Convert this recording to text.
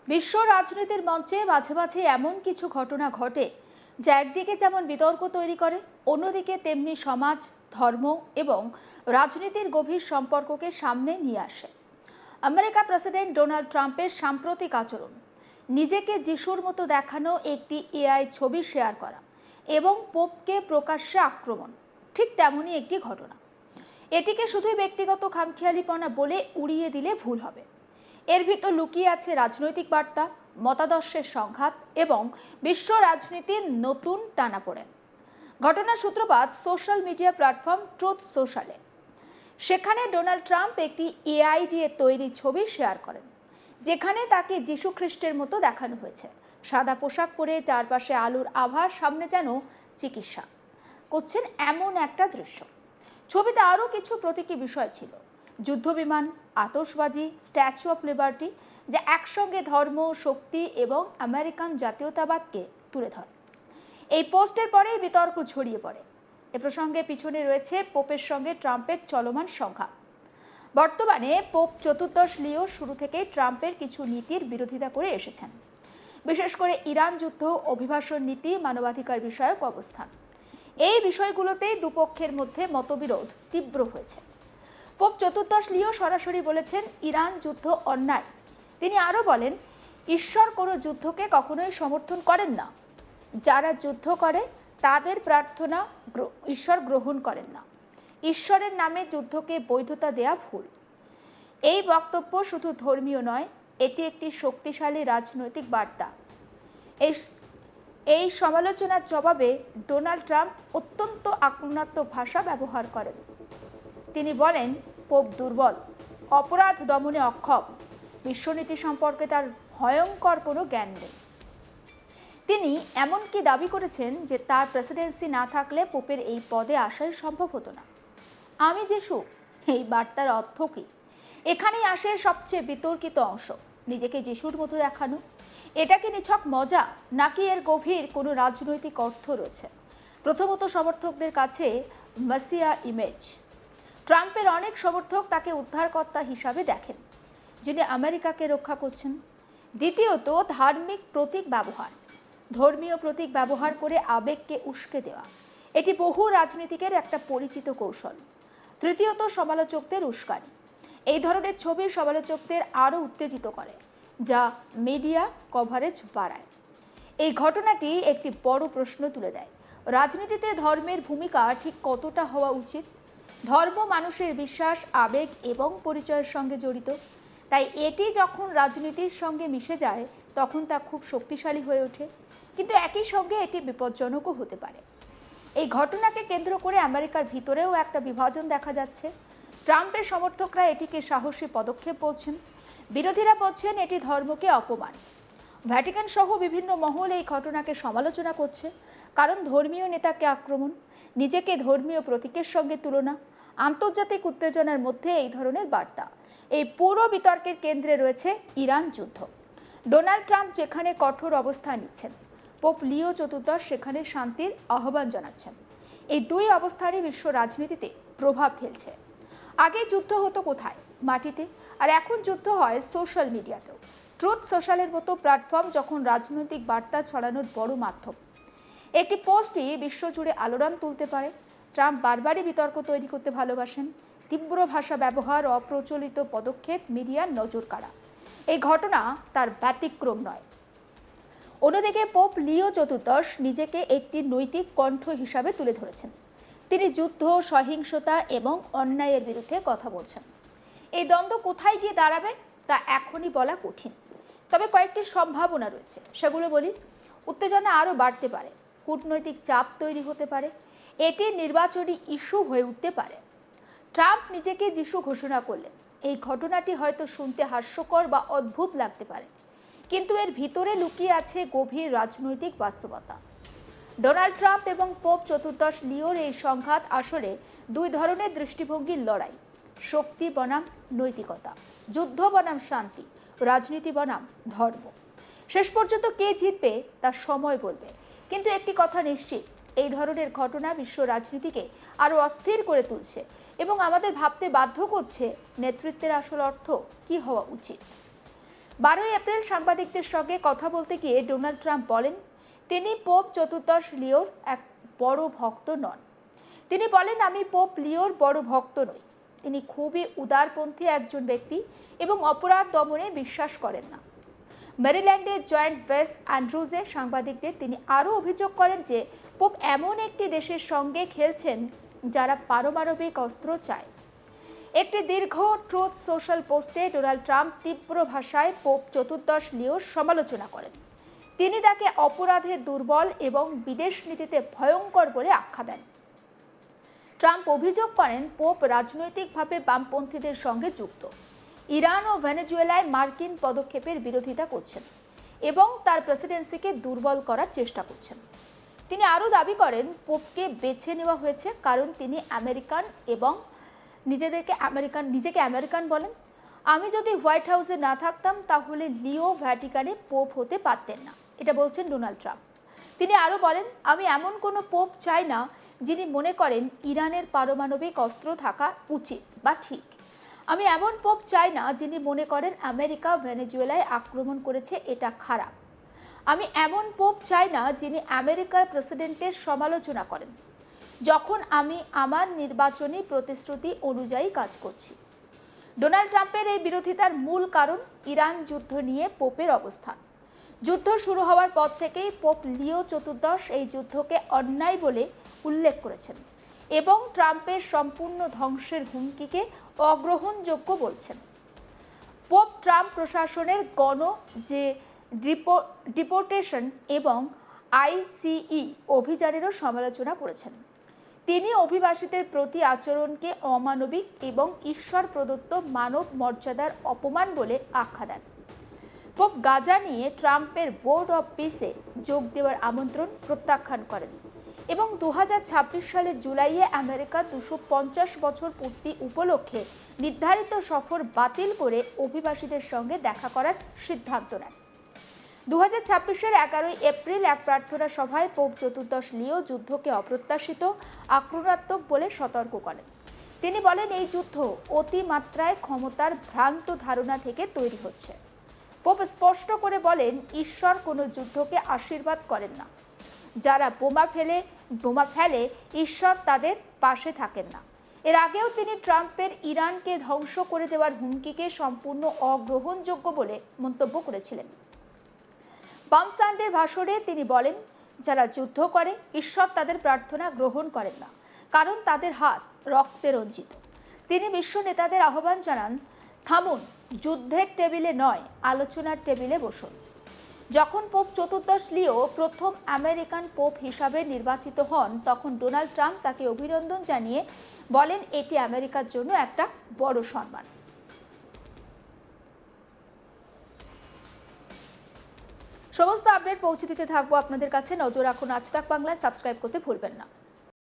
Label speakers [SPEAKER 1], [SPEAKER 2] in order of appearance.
[SPEAKER 1] বিশ্ব রাজনীতির মঞ্চে মাঝে মাঝে এমন কিছু ঘটনা ঘটে যা একদিকে যেমন বিতর্ক তৈরি করে, অন্যদিকে তেমনি সমাজ, ধর্ম এবং রাজনীতির গভীর সম্পর্ককে সামনে নিয়ে আসে। আমেরিকা প্রেসিডেন্ট ডোনাল্ড ট্রাম্পের সাম্প্রতিক আচরণ, নিজেকে যিশুর মতো দেখানো একটি এআই ছবি শেয়ার করা এবং পোপকে প্রকাশ্যে আক্রমণ, ঠিক তেমনই একটি ঘটনা। এটিকে শুধুই ব্যক্তিগত খামখেয়ালিপনা বলে উড়িয়ে দিলে ভুল হবে। এর ভিতর লুকিয়ে আছে রাজনৈতিক বার্তা, মতাদর্শের সংঘাত এবং বিশ্ব রাজনীতির নতুন টানাপোড়েন। ঘটনার সূত্রপাত সোশ্যাল মিডিয়া প্ল্যাটফর্ম ট্রুথ সোশ্যালে। সেখানে ডোনাল্ড ট্রাম্প একটি এআই দিয়ে তৈরি ছবি শেয়ার করেন, যেখানে তাকে যীশু খ্রিস্টের মতো দেখানো হয়েছে। সাদা পোশাক পরে, চারপাশে আলোর আভা, সামনে যেন চিকিৎসা করছেন এমন একটা দৃশ্য। ছবিতে আরও কিছু প্রতীকী বিষয় ছিল: যুদ্ধবিমান, আতশবাজি, স্ট্যাচু অফ লিবার্টি, যা একসঙ্গে ধর্ম, শক্তি এবং আমেরিকান জাতীয়তাবাদকে তুলে ধরে। এই পোস্টের পরেই বিতর্ক ছড়িয়ে পড়ে। এ প্রসঙ্গে পিছনে রয়েছে পোপের সঙ্গে ট্রাম্পের চলমান সংঘাত। বর্তমানে পোপ চতুর্দশ লিও শুরু থেকেই ট্রাম্পের কিছু নীতির বিরোধিতা করে এসেছেন, বিশেষ করে ইরান যুদ্ধ, অভিবাসন নীতি, মানবাধিকার বিষয়ক অবস্থান। এই বিষয়গুলোতেই দুপক্ষের মধ্যে মতবিরোধ তীব্র হয়েছে। পোপ চতুর্দশ লিও সরাসরি বলেছেন ইরান যুদ্ধ অন্যায়। তিনি আরও বলেন, ঈশ্বর কোনো যুদ্ধকে কখনোই সমর্থন করেন না। যারা যুদ্ধ করে তাদের প্রার্থনা ঈশ্বর গ্রহণ করেন না। ঈশ্বরের নামে যুদ্ধকে বৈধতা দেয়া ভুল। এই বক্তব্য শুধু ধর্মীয় নয়, এটি একটি শক্তিশালী রাজনৈতিক বার্তা। এই সমালোচনার জবাবে ডোনাল্ড ট্রাম্প অত্যন্ত আক্রমণাত্মক ভাষা ব্যবহার করেন। তিনি বলেন, পোপ দুর্বল, অপরাধ দমনে অক্ষম, বিশ্বনীতি সম্পর্কে তার ভয়ঙ্কর কোনো জ্ঞান নেই। তিনি এমনকি দাবি করেছেন যে তার প্রেসিডেন্সি না থাকলে পোপের এই পদে আসাই সম্ভব হতো না। আমি যিশু, এই বার্তার অর্থ কী? এখানেই আসে সবচেয়ে বিতর্কিত অংশ, নিজেকে যিশুর মতো দেখানো। এটা কি নিছক মজা, নাকি এর গভীর কোনো রাজনৈতিক অর্থ রয়েছে? প্রথমত, সমর্থকদের কাছে মেসিয়া ইমেজ। ট্রাম্পের অনেক সমর্থক তাকে উদ্ধারকর্তা হিসাবে দেখেন, যিনি আমেরিকাকে রক্ষা করছেন। দ্বিতীয়ত, ধার্মিক প্রতীক ব্যবহার, ধর্মীয় প্রতীক ব্যবহার করে আবেগকে উস্কে দেওয়া। এটি বহু রাজনীতিকের একটা পরিচিত কৌশল। তৃতীয়ত, সমালোচকদের উস্কানি। এই ধরনের ছবি সমালোচকদের আরও উত্তেজিত করে, যা মিডিয়া কভারেজ বাড়ায়। এই ঘটনাটি একটি বড় প্রশ্ন তুলে দেয়: রাজনীতিতে ধর্মের ভূমিকা ঠিক কতটা হওয়া উচিত? ধর্ম মানুষের বিশ্বাস, আবেগ এবং পরিচয়ের সঙ্গে জড়িত। তাই এটি যখন রাজনীতির সঙ্গে মিশে যায়, তখন তা খুব শক্তিশালী হয়ে ওঠে, কিন্তু একই সঙ্গে এটি বিপজ্জনকও হতে পারে। এই ঘটনাকে কেন্দ্র করে আমেরিকার ভিতরেও একটা বিভাজন দেখা যাচ্ছে। ট্রাম্পের সমর্থকরা এটিকে সাহসী পদক্ষেপ বলছেন, বিরোধীরা বলছেন এটি ধর্মকে অপমান। ভ্যাটিকান সহ বিভিন্ন মহল এই ঘটনাকে সমালোচনা করছে, কারণ ধর্মীয় নেতাকে আক্রমণ, নিজেকে ধর্মীয় প্রতীকের সঙ্গে তুলনা, আন্তর্জাতিক উত্তেজনার মধ্যে এই ধরনের বার্তা। এই পুরো বিতর্কের কেন্দ্রে রয়েছে ইরান যুদ্ধ। ডোনাল্ড ট্রাম্প যেখানে কঠোর অবস্থান নিচ্ছেন, পোপ লিও চতুর্দশ সেখানে শান্তির আহ্বান জানাচ্ছেন। এই দুই অবস্থানই বিশ্ব রাজনীতিতে প্রভাব ফেলছে। আগে যুদ্ধ হতো কোথায়? মাটিতে। আর এখন যুদ্ধ হয় সোশ্যাল মিডিয়াতেও। ট্রুথ সোশ্যালের মতো প্ল্যাটফর্ম যখন রাজনৈতিক বার্তা ছড়ানোর বড় মাধ্যম। একটি পোস্টই বিশ্বজুড়ে আলোড়ন তুলতে পারে। ট্রাম্প বারবারই বিতর্ক তৈরি করতে ভালোবাসেন। তীব্র ভাষা ব্যবহার, অপ্রচলিত পদক্ষেপ, মিডিয়ার নজর কাড়া। এই ঘটনা তার ব্যতিক্রম নয়। অন্যদিকে পোপ লিও চতুর্দশ নিজেকে একটি নৈতিক কণ্ঠ হিসাবে তুলে ধরেছেন। তিনি যুদ্ধ, সহিংসতা এবং অন্যায়ের বিরুদ্ধে কথা বলছেন। এই দ্বন্দ্ব কোথায় গিয়ে দাঁড়াবে তা এখনই বলা কঠিন, তবে কয়েকটি সম্ভাবনা রয়েছে। সেগুলো বলি। উত্তেজনা আরও বাড়তে পারে, কূটনৈতিক চাপ তৈরি হতে পারে, এটি নির্বাচনী ইস্যু হয়ে উঠতে পারে। ট্রাম্প নিজেকে যিশু ঘোষণা করলেন, এই ঘটনাটি হয়তো শুনতে হাস্যকর বা অদ্ভুত লাগতে পারে, কিন্তু এর ভিতরে লুকিয়ে আছে গভীর রাজনৈতিক বাস্তবতা। ডোনাল্ড ট্রাম্প এবং পোপ চতুর্দশ লিওর এই সংঘাত আসলে দুই ধরনের দৃষ্টিভঙ্গির লড়াই: শক্তি বনাম নৈতিকতা, যুদ্ধ বনাম শান্তি, রাজনীতি বনাম ধর্ম। শেষ পর্যন্ত কে জিতবে তা সময় বলবে, কিন্তু একটি কথা নিশ্চিত, এই ধরনের ঘটনা বিশ্ব রাজনীতিকে আরও অস্থির করে তুলছে এবং আমাদের ভাবতে বাধ্য করছে নেতৃত্বের আসল অর্থ কী হওয়া উচিত। 12 এপ্রিল সাংবাদিকদের সঙ্গে কথা বলতে গিয়ে ডোনাল্ড ট্রাম্প বলেন তিনি পোপ চতুর্দশ লিওর এক বড় ভক্ত নন। তিনি বলেন আমি পোপ লিওর বড় ভক্ত নই। তিনি খুবই উদারপন্থী একজন ব্যক্তি এবং অপরাধ দমনে বিশ্বাস করেন না। মেরিল্যান্ডের জয়েন্ট ওয়েস্ট অ্যান্ড্রুজে সাংবাদিকদের তিনি আরও অভিযোগ করেন যে পোপ এমন একটি দেশের সঙ্গে খেলছেন যারা পারমাণবিক অস্ত্র চায়। একটি দীর্ঘ ট্রুথ সোশ্যাল পোস্টে ডোনাল্ড ট্রাম্প তীব্র ভাষায় পোপ চতুর্দশ লিওর সমালোচনা করেন। তিনি তাকে অপরাধে দুর্বল এবং বিদেশ নীতিতে ভয়ঙ্কর বলে আখ্যা দেন। ট্রাম্প অভিযোগ করেন পোপ রাজনৈতিকভাবে বামপন্থীদের সঙ্গে যুক্ত, ইরান ও ভেনেজুয়েলায় মার্কিন পদক্ষেপের বিরোধিতা করছেন এবং তার প্রেসিডেন্সিকে দুর্বল করার চেষ্টা করছেন। তিনি আরও দাবি করেন পোপকে বেছে নেওয়া হয়েছে কারণ তিনি আমেরিকান এবং নিজেকে আমেরিকান বলেন। আমি যদি হোয়াইট হাউসে না থাকতাম তাহলে লিও ভ্যাটিকানে পোপ হতে পারতেন না, এটা বলছেন ডোনাল্ড ট্রাম্প। তিনি আরও বলেন আমি এমন কোনো পোপ চাই না যিনি মনে করেন ইরানের পারমাণবিক অস্ত্র থাকা উচিত বা ঠিক। আমি এমন পোপ চাই না যিনি মনে করেন আমেরিকা ভেনেজুয়েলায় আক্রমণ করেছে এটা খারাপ। আমি এমন পোপ চাই না যিনি আমেরিকার প্রেসিডেন্টের সমালোচনা করেন যখন আমি আমার নির্বাচনী প্রতিশ্রুতি অনুযায়ী কাজ করছি। ডোনাল্ড ট্রাম্পের এই বিরোধিতার মূল কারণ ইরান যুদ্ধ নিয়ে পোপের অবস্থান। যুদ্ধ শুরু হওয়ার পর থেকেই পোপ লিও চতুর্দশ এই যুদ্ধকে অন্যায় বলে উল্লেখ করেছেন এবং ট্রাম্পের সম্পূর্ণ ধ্বংসের হুমকিকে অগ্রহণযোগ্য বলছেন। পোপ ট্রাম্প প্রশাসনের ডিপোর্টেশন এবং আইসিই অভিযানেরও সমালোচনা করেছেন। তিনি অভিবাসীদের প্রতি আচরণকে অমানবিক এবং ঈশ্বর প্রদত্ত মানব মর্যাদার অপমান বলে আখ্যা দেন। পোপ গাজা নিয়ে ট্রাম্পের বোর্ড অব পিসে যোগ দেওয়ার আমন্ত্রণ প্রত্যাখ্যান করেন এবং 2026 সালের জুলাইয়ে আমেরিকা 250 বছর পূর্তি উপলক্ষে নির্ধারিত সফর বাতিল করে অভিবাসীদের সঙ্গে দেখা করার সিদ্ধান্ত নেন। 2026-এর 11 এপ্রিল এক প্রার্থনা সভায় পোপ চতুর্দশ লিও যুদ্ধকে অপ্রত্যাশিত, আক্রমণাত্মক বলে সতর্ক করেন। তিনি বলেন এই যুদ্ধ অতিমাত্রায় ক্ষমতার ভ্রান্ত ধারণা থেকে তৈরি হচ্ছে। পোপ স্পষ্ট করে বলেন ঈশ্বর কোনো যুদ্ধকে আশীর্বাদ করেন না। যারা বোমা ফেলে ঈশ্বর তাদের পাশে থাকেন না। এর আগেও তিনি ট্রাম্পের ইরানকে ধ্বংস করে দেওয়ার হুমকিকে সম্পূর্ণ অগ্রহণযোগ্য বলে মন্তব্য করেছিলেন। পাম সানডের ভাষণে তিনি বলেন যারা যুদ্ধ করে ঈশ্বর তাদের প্রার্থনা গ্রহণ করেন না কারণ তাদের হাত রক্তে রঞ্জিত। তিনি বিশ্ব নেতাদের আহ্বান জানান থামুন, যুদ্ধের টেবিলে নয় আলোচনার টেবিলে বসুন। যখন পোপ চতুর্দশ লিও প্রথম আমেরিকান পোপ হিসাবে নির্বাচিত হন তখন ডোনাল্ড ট্রাম্প তাকে অভিনন্দন জানিয়ে বলেন এটি আমেরিকার জন্য একটা বড় সম্মান। সমস্ত আপডেট পৌঁছে দিতে থাকবো আপনাদের কাছে। নজর রাখুন আজ তাক বাংলায়, সাবস্ক্রাইব করতে ভুলবেন না।